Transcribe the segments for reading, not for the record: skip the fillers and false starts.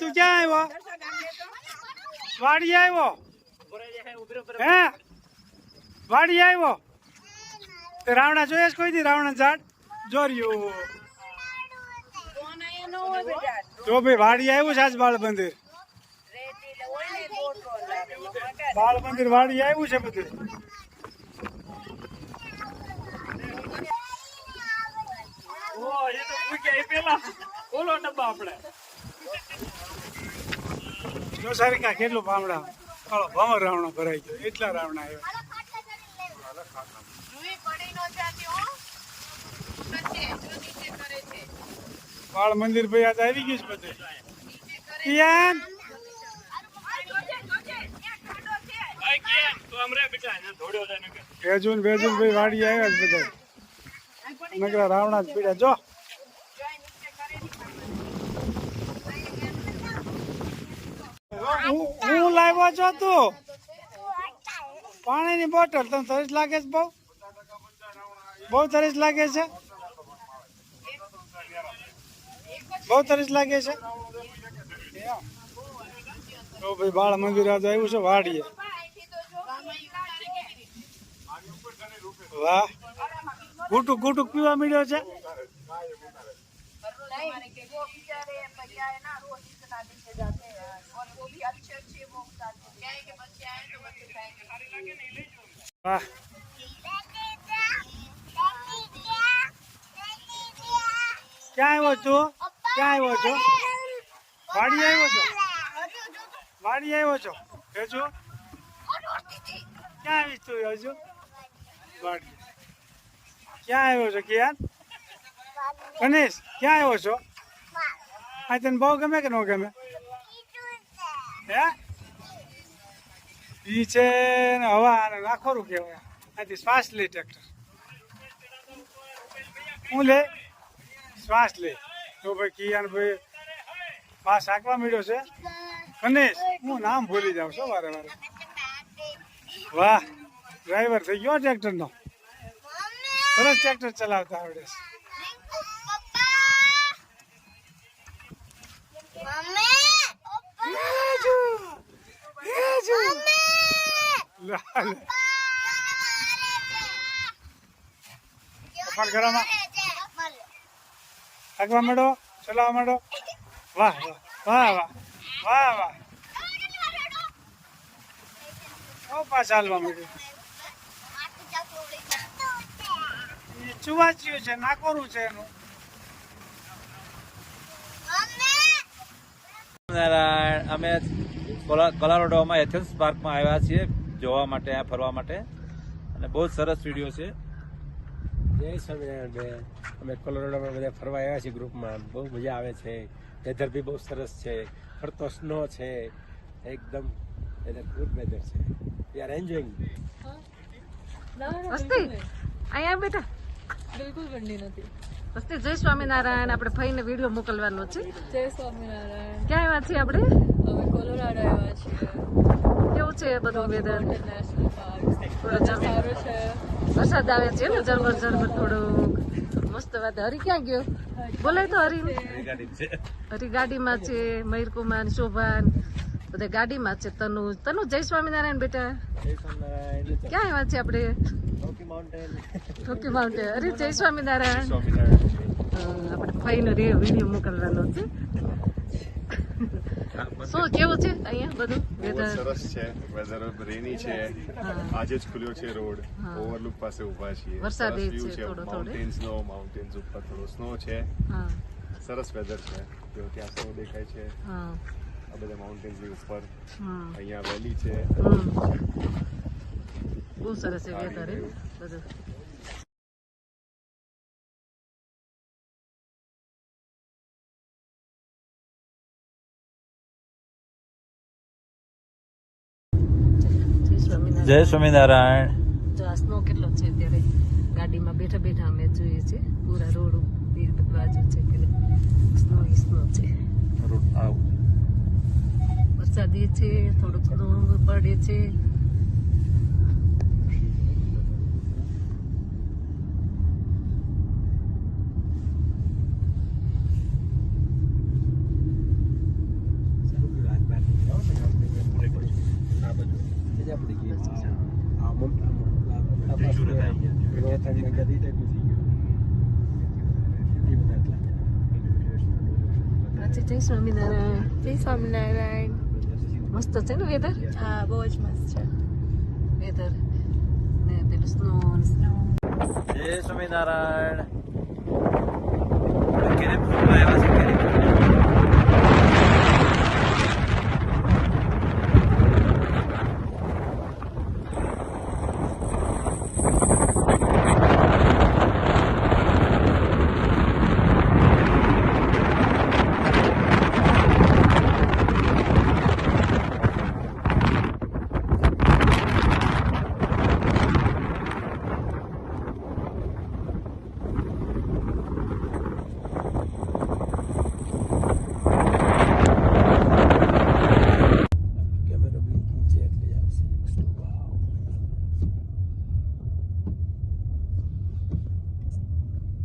તું ક્યાં આવ્યો? વાડી આવ્યો? હે વાડી આવ્યો? તે રાવણા જોયા કોઈ દી? રાવણા ઝાડ જોર્યું? જો ભાઈ વાડી આવ્યું છે આજ બાળ મંદિર. બાળ મંદિર વાડી આવ્યું છે બધું. જો સારિકા કેટલું ભામડા ભમર રાવણો ભરાઈ ગયો. એટલા રાવણા આવ્યા. બાળ મંદિર ભાઈ આજે આવી ગયું છે બધું. ભેજુન ભાઈ વાડી આવ્યા છે બધા. નકરા રાવણા જ પીડ્યા. જો હું લાવ્યો છો તું પાણીની બોટલ. તને તરસ લાગે છે? બહુ તરસ લાગે છે? બહુ તરસ લાગે છે? તો ભાઈ બાળ મંદિર આજે આવ્યું છે વાડીએ. વાહ ગુટુક ગુટુક પીવા મળ્યો છે. વાહ ક્યાં આવ્યો છો? ક્યાં આવ્યો છો? વાડી આવ્યો છો? વાડી આવ્યો છો? હજુ ક્યાં આવીશ તું? હજુ વાડી ક્યાં આવ્યો છો? ક્યાં ગણેશ ક્યાં આવ્યો છો? આ તને બહુ ગમે કે ન ગમે? હે ઈ છે ને હવા અને નાખોરું કહેવાય. આથી શ્વાસ લે ટ્રેક્ટર. હું લે શ્વાસ લે. તો ભાઈ કિયાન ભાઈ પાસ હાંકવા મળ્યો છે. ગણેશ હું નામ ભૂલી જાઉં છું વારે વારે. વાહ ડ્રાઈવર થઈ ગયો ટ્રેક્ટરનો. સરસ ટ્રેક્ટર ચલાવતા આવડે છે. ઘરમાં હાંકવા માંડો, ચલાવવા માંડો. વાહ વાહ વાહ વાહ વાહ વાહ. પાછા હાલવા માંડ્યું. ચુવાચ્યું છે, નાકોરું છે એનું. અમે કોલોરાડોમાં એથેન્સ પાર્કમાં આવ્યા છીએ જોવા માટે, આ ફરવા માટે. અને બહુ જ સરસ વિડીયો છે. જય સ્વામિનારાયણ બેન. અમે કોલોરાડોમાં બધા ફરવા આવ્યા છીએ ગ્રુપમાં. બહુ મજા આવે છે. વેધર બી બહુ સરસ છે. ફરતો સ્નો છે. એકદમ વેધર ગુડ વેધર છે. We are enjoying. વસ્તી અહીંયા બેટા બિલકુલ ઠંડી નથી. વસ્તી જય સ્વામિનારાયણ. આપણે ભાઈને વિડીયો મોકલવાનો છે. જય સ્વામિનારાયણ. ક્યાં આવ્યા છીએ આપણે? અમે કોલોરાડો આવ્યા છીએ. કેવું છે બધું વેધર? નેશનલ પાર્ક થોડો સારું છે. વરસાદ આવે છે ને ઝરમર ઝરમર થોડુંક મસ્ત વાત. હરી ક્યાં ગયો? બોલાય તો હરી. હરી ગાડીમાં છે. મયુરકુમાર, શોભાન બધા ગાડીમાં છે. તનુ જય સ્વામિનારાયણ બેટા. ક્યાં આવ્યા છે આપણે? રોકી માઉન્ટેન. અરે જય સ્વામિનારાયણ. આપણે ભાઈનો વિડીયો મોકલવાનો છે. શું કેવું છે અહીંયા બધું વેધર? સરસ છે. વેધર રેની છે. આજે જ ખુલ્યો છે રોડ. ઓવરલુક પાસે ઉભા છીએ. વરસાદ છે થોડો માઉન્ટેન્સ ઉપર થોડો સ્નો છે. સરસ વેધર છે. જો ત્યાં સ્નો દેખાય છે. આ બધા માઉન્ટેન્સ ની ઉપર અહીંયા વેલી છે. બહુ સરસ છે વેધર બધું. જય સ્વામિનારાયણ. જો આ સ્નો કેટલો છે અત્યારે. ગાડીમાં બેઠા બેઠા અમે જોઈએ છીએ. પૂરા રોડ બાજુ છે કે સ્નો છે. વરસાદી છે. થોડુંક સ્નો પડે છે. માથાની જતી ટાઈપનું થઈ ગયું એ બધા એટલા આજે જય સ્વામિનારાયણ. જય સ્વામિનારાયણ. મસ્ત છે ને વેધર, હા બહુ જ મસ્ત છે. વેધર ને પેલું સ્નો. જય સ્વામિનારાયણ. આપણે કેરે ફરવા આવ્યા છે, કેરે. કેમેરા બ્લિંકિંગ છે એટલે આવશે વાવ જય સ્વામિનારાયણ.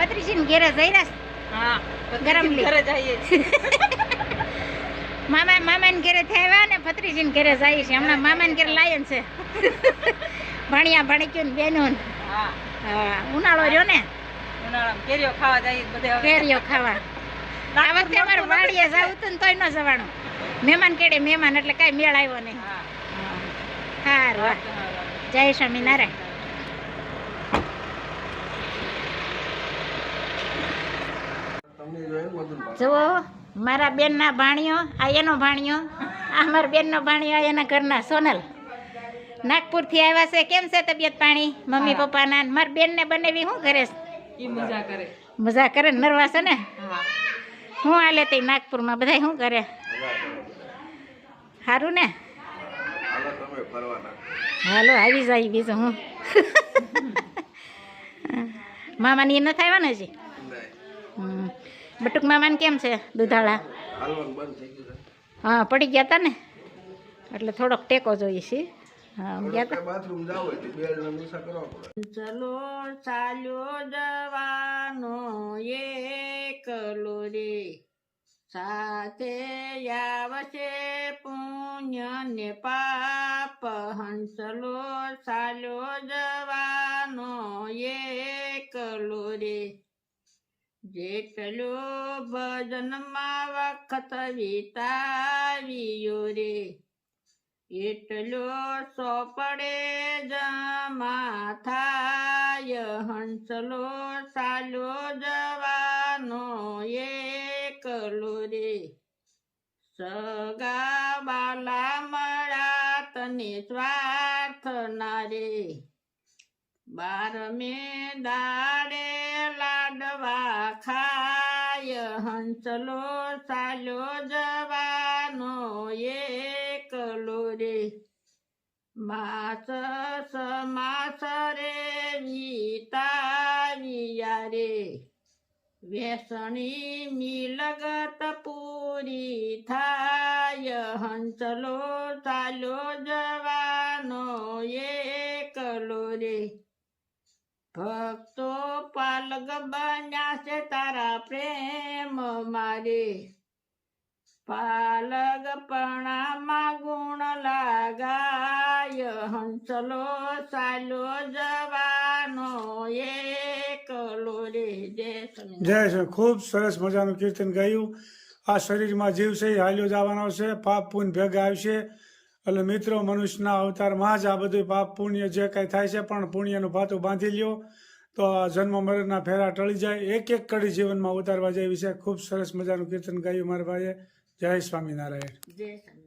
પત્રીજીને ઘેરે જઈરાસ. હા ગરમ લી. ઘરે જઈએ. મામાને ઘેરે થયા ને ભત્રીજીને ઘેરે જાય છે. હમણાં મામાને ઘેરે લાયન છે. ભણ્યા ભણક્યું ને બેનું. હા હા ઉનાળો રહ્યો ને, ઉનાળામાં કેરીઓ ખાવા જઈએ બધે. હવે કેરીઓ ખાવા. આ વખતે અમારે વાડીએ જવું હતું ને તોય ન જવાનું. મહેમાન કેડે મહેમાન એટલે કઈ મેળ આવ્યો નહીં. હા સારું. જય સ્વામિનારાયણ. જુઓ મારા બેનના ભાણિયો, આ એનો ભાણિયો, આ મારા બેનનો ભાણિયો, એના ઘરના સોનલ નાગપુરથી આવ્યા છે. કેમ છે તબિયત પાણી મમ્મી પપ્પાના? મારા બેનને બનેવી શું કરે છે? ઈ મજા કરે. મજા કરે ને નરવા છે ને? હા હું હાલે તે નાગપુરમાં બધા શું કરે? સારું ને? હાલો આવી જાય બીજું હું. મામાની એ નથી આવ્યા ને હજી? બટુક મામાને કેમ છે દુધાળા? હા પડી ગયા હતા ને એટલે થોડોક ટેકો જોઈએ છે. હા ગયા હતા. ચલો ચાલ્યો જવાનો એકલો રે, સાથે આવશે પુણ્ય ને પાપ. હંસલો ચાલ્યો જવાનો એકલો રે, જેટલો ભજનમાં વખત વિતાવ્યો રે એટલો સોપડે જમા થાય હંસલો સાલો જવાનો એકલો રે સગા બાલા મળા તને સ્વાર્થ ના રે 12 દાડે લાડવા ખાય હંસલો સાલો જવાનો એકલો રે માસ સમાસ રે વિતાવ્યા રે વ્યસણી મિલગત પૂરી થાય હંસલો સાલો જવાનો એકલો રે ભક્તો પાલગ બન્યા છે તારા પ્રેમ મારે પાલગ પણામાં ગુણ લાગાય હંસલો સાલો જવાનો એકલો રે જય સ્વામિનારાયણ. જય છે. ખૂબ સરસ મજાનું કીર્તન ગાયું. આ શરીરમાં જીવ છે એ હાલ્યો જવાનો છે, પાપ પુણ્ય ભેગા આવશે. એટલે મિત્રો, મનુષ્યના અવતારમાં જ આ બધું પાપ પુણ્ય જે કાંઈ થાય છે, પણ પુણ્યનું ભાતું બાંધી લ્યો તો આ જન્મ મરણના ફેરા ટળી જાય. એક એક કડી જીવનમાં ઉતારવા જેવી છે. ખૂબ સરસ મજાનું કીર્તન ગાયું મારા ભાઈએ. જય સ્વામિનારાયણ. જય સ્વામિનારાયણ.